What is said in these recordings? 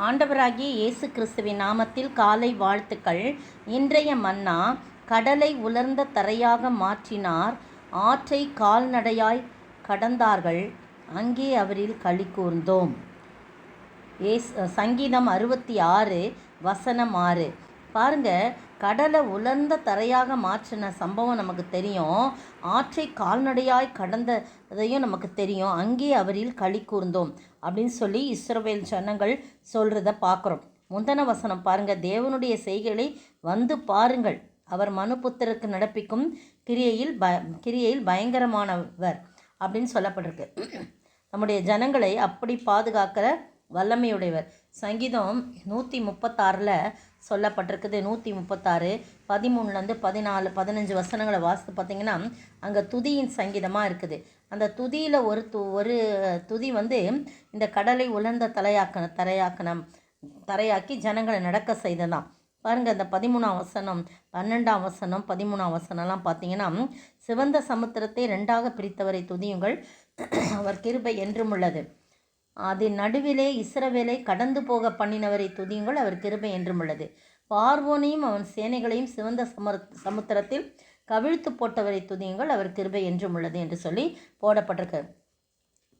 ஆண்டவராகிய இயேசு கிறிஸ்துவின் நாமத்தில் காலை வாழ்த்துக்கள். இன்றைய மன்னா, கடலை உலர்ந்த தரையாக மாற்றினார், ஆற்றை கால்நடையாய் கடந்தார்கள், அங்கே அவரில் களி கூர்ந்தோம். சங்கீதம் 66 வசனம் 6. பாருங்க, கடலை உலர்ந்த தரையாக மாற்றின சம்பவம் நமக்கு தெரியும். ஆற்றை கால்நடையாய் கடந்ததையும் நமக்கு தெரியும். அங்கே அவரில் களி கூர்ந்தோம் அப்படின்னு சொல்லி இஸ்ரவேல் ஜனங்கள் சொல்கிறத பார்க்குறோம். முந்தன வசனம் பாருங்கள், தேவனுடைய செய்கைகளை வந்து பாருங்கள், அவர் மனுபுத்திரருக்கு நடப்பிக்கும் கிரியையில் பயங்கரமானவர் அப்படின்னு சொல்லப்பட்டிருக்கு. நம்முடைய ஜனங்களை அப்படி பாதுகாக்கிற வல்லமையுடையவர். சங்கீதம் 136 சொல்லப்பட்டிருக்குது. 136 13 14 15 வசனங்களை வாசித்து பார்த்தீங்கன்னா அங்கே துதியின் சங்கீதமாக இருக்குது. அந்த துதியில் ஒரு துதி இந்த கடலை உலர்ந்த தரையாக்கி ஜனங்களை நடக்க செய்ததான். பாருங்கள், அந்த 13ஆம் வசனம் 12ஆம் வசனம் 13ஆம் வசனம்லாம் பார்த்தீங்கன்னா, சிவந்த சமுத்திரத்தை 2ஆக பிரித்தவரை துதியுங்கள், அவர் கிருபை என்றும் உள்ளது. அதன் நடுவிலே இஸ்ரவேலை கடந்து போக பண்ணினவரை துதியுங்கள், அவர் கிருபை என்றும் உள்ளது. பார்வோனையும் அவன் சேனைகளையும் சிவந்த சமுத்திரத்தில் கவிழ்த்து போட்டவரை துதியுங்கள், அவர் கிருபை என்றும் உள்ளது என்று சொல்லி போடப்பட்டிருக்கு.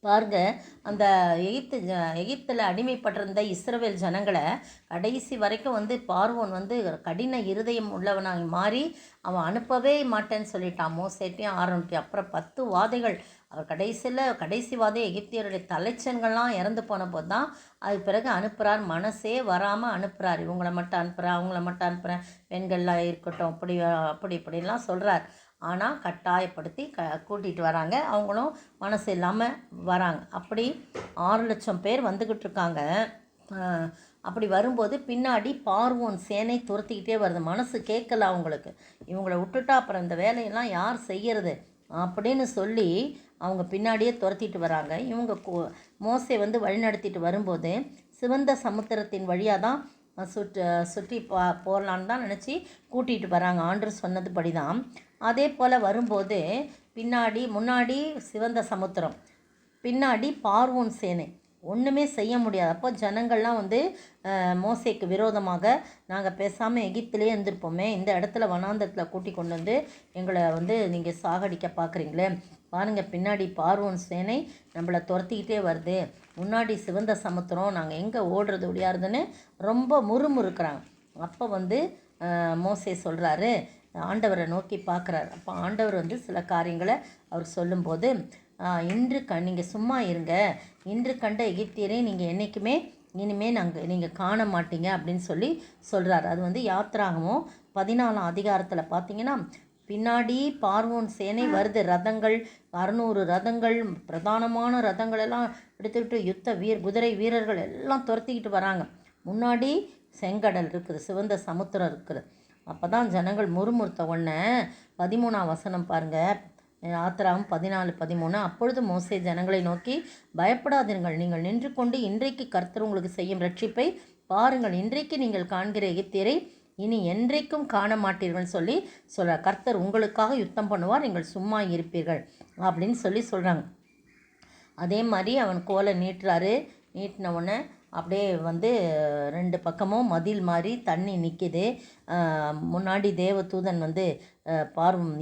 பாருங்க, அந்த எகிப்தில் அடிமைப்பட்டிருந்த இஸ்ரவேல் ஜனங்களை கடைசி வரைக்கும் பார்வோன் கடின இருதயம் உள்ளவனாக மாறி அவன் அனுப்பவே மாட்டேன்னு சொல்லிட்டான். மோசேட்டையும் ஆரோன்ட்டையும். அப்புறம் 10 வாதைகள். அவர் கடைசி வாதை எகிப்தியருடைய தலைச்சன்கள்லாம் இறந்து போன போது தான் அது பிறகு அனுப்புகிறார். மனசே வராமல் அனுப்புகிறார். இவங்களை மட்டும் அனுப்புகிறேன், அவங்கள மட்டும் அனுப்புகிறேன், பெண்கள்லாம் இருக்கட்டும், இப்படிலாம் சொல்கிறார். ஆனால் கட்டாயப்படுத்தி கூட்டிகிட்டு வராங்க. அவங்களும் மனசு இல்லாமல் வராங்க. அப்படி 6 லட்சம் பேர் வந்துக்கிட்டு இருக்காங்க. அப்படி வரும்போது பின்னாடி பார்வோன் சேனை துரத்திக்கிட்டே வருது. மனசு கேட்கல அவங்களுக்கு. இவங்களை விட்டுட்டா அப்புறம் இந்த வேலையெல்லாம் யார் செய்கிறது அப்படின்னு சொல்லி அவங்க பின்னாடியே துரத்திட்டு வராங்க. இவங்க மோசே வழிநடத்திட்டு வரும்போது சிவந்த சமுத்திரத்தின் வழியாக தான் சுற்றி போகலான்னு தான் நினச்சி கூட்டிகிட்டு வராங்க. ஆண்டவர் சொன்னதுபடி தான். அதே போல் வரும்போது முன்னாடி சிவந்த சமுத்திரம், பின்னாடி பார்வோன் சேனை, ஒன்றுமே செய்ய முடியாது. அப்போ ஜனங்கள்லாம் மோசேக்கு விரோதமாக, நாங்கள் பேசாமல் எகிப்திலே இருந்திருப்போமே, இந்த இடத்துல வனாந்தரத்தில் கூட்டி கொண்டு எங்களை நீங்கள் சாகடிக்க பார்க்குறீங்களே, பாருங்கள் பின்னாடி பார்வோன் சேனை நம்மளை துரத்திக்கிட்டே வருது, முன்னாடி சிவந்த சமுத்திரம், நாங்கள் எங்கே ஓடுறது ஒடியாருதுன்னு ரொம்ப முறுமுறுக்கிறாங்க. அப்போ மோசே சொல்கிறாரு, ஆண்டவரை நோக்கி பார்க்குறாரு. அப்போ ஆண்டவர் சில காரியங்களை அவர் சொல்லும்போது, நீங்கள் சும்மா இருங்க, இன்று கண்ட எகிப்தியரை நீங்கள் என்றைக்குமே இனிமேல் நீங்கள் காண மாட்டீங்க அப்படின்னு சொல்கிறார். அது யாத்திராகமும் 14ஆம் அதிகாரத்தில் பார்த்தீங்கன்னா, பின்னாடி பார்வோன் சேனை வருது. ரதங்கள் 600 ரதங்கள், பிரதானமான ரதங்கள் எல்லாம் எடுத்துக்கிட்டு குதிரை வீரர்கள் எல்லாம் துரத்திக்கிட்டு வராங்க. முன்னாடி செங்கடல் இருக்குது, சிவந்த சமுத்திரம் இருக்குது. அப்போ தான் ஜனங்கள் முறுமுறுத்த உடனே 13ஆம் வசனம் பாருங்கள், யாத்திராவும் 14-13. அப்பொழுது மோசே ஜனங்களை நோக்கி, பயப்படாதீர்கள், நீங்கள் நின்று கொண்டு இன்றைக்கு கர்த்தர் உங்களுக்கு செய்யும் ரட்சிப்பை பாருங்கள். இன்றைக்கு நீங்கள் காண்கிற எகிப்தியரை இனி என்றைக்கும் காண மாட்டீர்கள் சொல்கிறார். கர்த்தர் உங்களுக்காக யுத்தம் பண்ணுவார், நீங்கள் சும்மா இருப்பீர்கள் அப்படின்னு சொல்கிறாங்க. அதே மாதிரி அவன் கோலை நீட்டுறாரு. நீட்டின உடனே அப்படியே 2 பக்கமும் மதில் மாதிரி தண்ணி நிற்கிது. முன்னாடி தேவதூதன்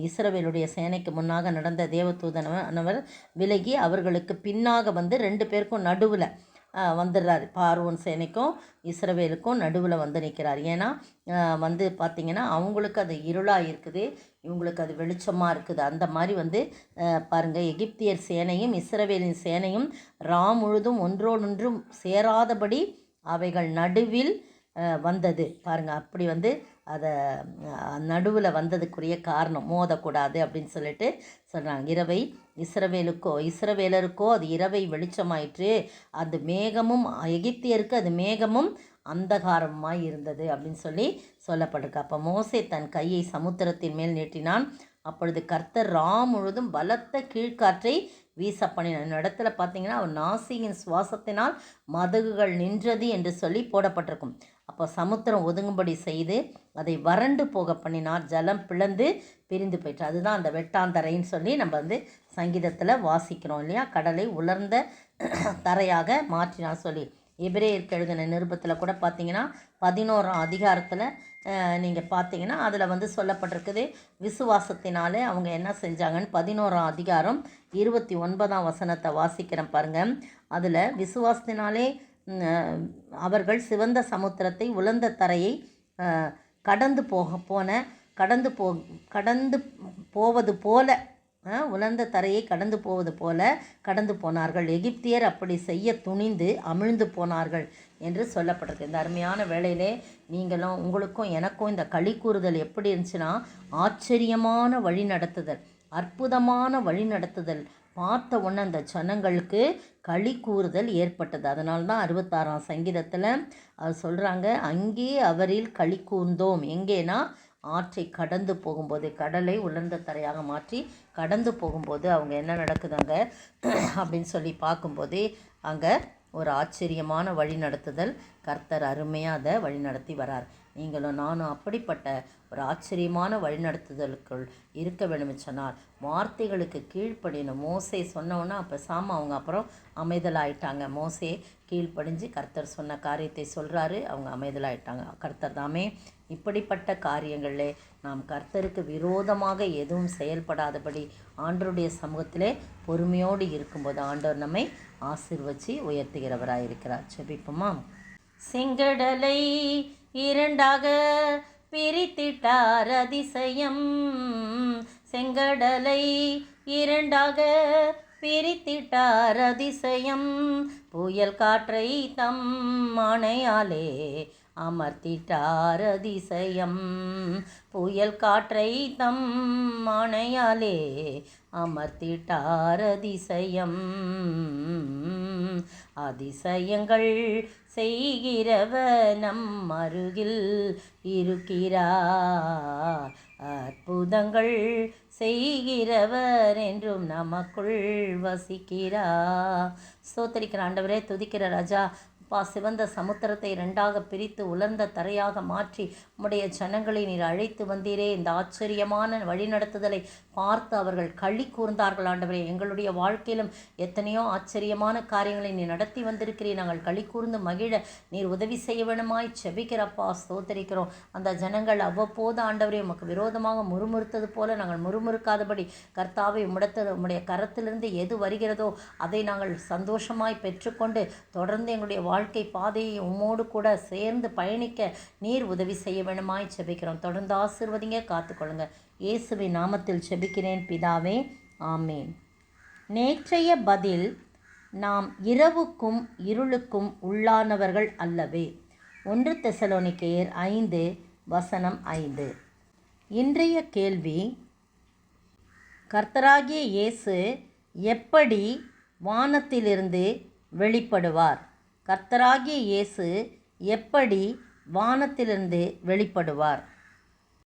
இஸ்ரவேலுடைய சேனைக்கு முன்னாக நடந்த தேவதூதனவர் விலகி அவர்களுக்கு பின்னாக 2 பேருக்கும் நடுவில் வந்துடுறாரு. பார்வோன் சேனைக்கும் இஸ்ரவேலுக்கும் நடுவில் நிற்கிறார். ஏன்னா பார்த்திங்கன்னா அவங்களுக்கு அது இருளாக இருக்குது, இவங்களுக்கு அது வெளிச்சமாக இருக்குது. அந்த மாதிரி பாருங்கள், எகிப்தியர் சேனையும் இஸ்ரவேலின் சேனையும் முழுதும் ஒன்றோடொன்றும் சேராதபடி அவைகள் நடுவில் வந்தது. பாருங்கள், அப்படி அதை நடுவில் வந்ததுக்குரிய காரணம் மோதக்கூடாது அப்படின்னு சொல்கிறாங்க. இஸ்ரவேலருக்கோ அது இரவை வெளிச்சமாயிற்று, அது மேகமும் எகிப்தியருக்கு அது மேகமும் அந்தகாரமாய் இருந்தது அப்படின்னு சொல்லப்பட்டிருக்கு. அப்போ மோசே தன் கையை சமுத்திரத்தின் மேல் நீட்டினான். அப்பொழுது கர்த்தர் முழுதும் பலத்த கீழ்காற்றை வீச பண்ணினான். இந்த இடத்துல பார்த்தீங்கன்னா, அவர் நாசியின் சுவாசத்தினால் மதகுகள் நின்றது என்று போடப்பட்டிருக்கும். அப்போ சமுத்திரம் ஒதுங்கும்படி செய்து அதை வறண்டு போக பண்ணினார். ஜலம் பிளந்து பிரிந்து போயிற்று. அதுதான் அந்த வெட்டாந்தரைன்னு நம்ம சங்கீதத்தில் வாசிக்கிறோம் இல்லையா. கடலை உலர்ந்த தரையாக மாற்றினார் எபிரேயருக்கு எழுதின நிருபத்தில் கூட பார்த்தீங்கன்னா 11ஆம் அதிகாரத்தில் நீங்கள் பார்த்தீங்கன்னா அதில் வந்து சொல்லப்பட்டிருக்குது. விசுவாசத்தினாலே அவங்க என்ன செஞ்சாங்கன்னு 11ஆம் அதிகாரம் 29ஆம் வசனத்தை வாசிக்கிறேன் பாருங்கள். அதில் விசுவாசத்தினாலே அவர்கள் சிவந்த சமுத்திரத்தை உலர்ந்த தரையை கடந்து போவது போல உலர்ந்த தரையை கடந்து போவது போல கடந்து போனார்கள். எகிப்தியர் அப்படி செய்ய துணிந்து அமிழ்ந்து போனார்கள் என்று சொல்லப்பட்டிருக்கு. இந்த அருமையான வேளையிலே நீங்களும் உங்களுக்கும் எனக்கும் இந்த களி கூறுதல் எப்படி இருந்துச்சுன்னா, ஆச்சரியமான வழி நடத்துதல், அற்புதமான வழி நடத்துதல் பார்த்த உடனே அந்த ஜனங்களுக்கு களி கூறுதல் ஏற்பட்டது. அதனால தான் 66ஆம் சங்கீதத்தில் அவர் சொல்கிறாங்க, அங்கே அவரில் களி கூர்ந்தோம். எங்கேனா ஆற்றை கடந்து போகும்போது, கடலை உலர்ந்த தரையாக மாற்றி கடந்து போகும்போது அவங்க என்ன நடக்குதுங்க அப்படின்னு சொல்லி பார்க்கும்போது அங்கே ஒரு ஆச்சரியமான வழி நடத்துதல், கர்த்தர் அருமையாக அதை வழி நடத்தி வரார். நீங்களும் நானும் அப்படிப்பட்ட ஒரு ஆச்சரியமான வழிநடத்துதலுக்குள் இருக்க வேண்டும் சொன்னால் வார்த்தைகளுக்கு கீழ்ப்படியணும். மோசே சொன்னோன்னா அப்போ அவங்க அப்புறம் அமைதலாயிட்டாங்க. மோசே கீழ்ப்படிஞ்சு கர்த்தர் சொன்ன காரியத்தை சொல்கிறாரு, அவங்க அமைதலாயிட்டாங்க. கர்த்தர் தாமே இப்படிப்பட்ட காரியங்களிலே நாம் கர்த்தருக்கு விரோதமாக எதுவும் செயல்படாதபடி ஆண்டவருடைய சமூகத்திலே பொறுமையோடு இருக்கும்போது ஆண்டவர் நம்மை ஆசீர்வதித்து உயர்த்துகிறவராக இருக்கிறார். ஜெபிப்போமா? செங்கடலை இரண்டாக பிரித்திட்டார் அதிசயம், செங்கடலை இரண்டாக பிரித்திட்டார் அதிசயம், புயல் காற்றை தம் ஆணையாலே அமர்த்திட்டார் அதிசயம், புயல் காற்றை தம் ஆணையாலே அமர்த்திட்டார் அதிசயம், அதிசயங்கள் செய்கிறவர் நம் அருகில் இருக்கிறார், அற்புதங்கள் செய்கிறவர் என்றும் நமக்குள் வசிக்கிறார். ஸ்தோத்திரிக்கிற ஆண்டவரே, துதிக்கிற ராஜா, சிவந்த சமுத்திரத்தை இரண்டாக பிரித்து உலர்ந்த தரையாக மாற்றி உம்முடைய ஜனங்களை நீர் அழைத்து வந்தீரே. இந்த ஆச்சரியமான வழிநடத்துதலை பார்த்து அவர்கள் களி கூர்ந்தார்கள். ஆண்டவரே, எங்களுடைய வாழ்க்கையிலும் எத்தனையோ ஆச்சரியமான காரியங்களை நீர் நடத்தி வந்திருக்கிறீர். நாங்கள் களி கூர்ந்து மகிழ நீர் உதவி செய்ய வேணுமாய் செபிக்கிறப்பா. ஸ்தோத்தரிக்கிறோம். அந்த ஜனங்கள் அவ்வப்போது ஆண்டவரே உமக்கு விரோதமாக முறுமுறுத்தது போல நாங்கள் முறுமுறுக்காதபடி கர்த்தாவை உம்முடைய கரத்திலிருந்து எது வருகிறதோ அதை நாங்கள் சந்தோஷமாய் பெற்றுக்கொண்டு தொடர்ந்து எங்களுடைய வாழ்க்கை பாதையை உம்மோடு கூட சேர்ந்து பயணிக்க நீர் உதவி செய்ய வேணுமாய் செபிக்கிறோம். தொடர்ந்து ஆசீர்வதிங்க, காத்துக்கொள்ளுங்க. இயேசுவின் நாமத்தில் செபிக்கிறேன் பிதாவே, ஆமேன். நேற்றைய பதில், நாம் இரவுக்கும் இருளுக்கும் உள்ளானவர்கள் அல்லவே. 1 தெசலோனிக்கேயர் 5:5. இன்றைய கேள்வி, கர்த்தராகிய இயேசு எப்படி வானத்திலிருந்து வெளிப்படுவார்? கர்த்தராகிய இயேசு எப்படி வானத்திலிருந்து வெளிப்படுவார்?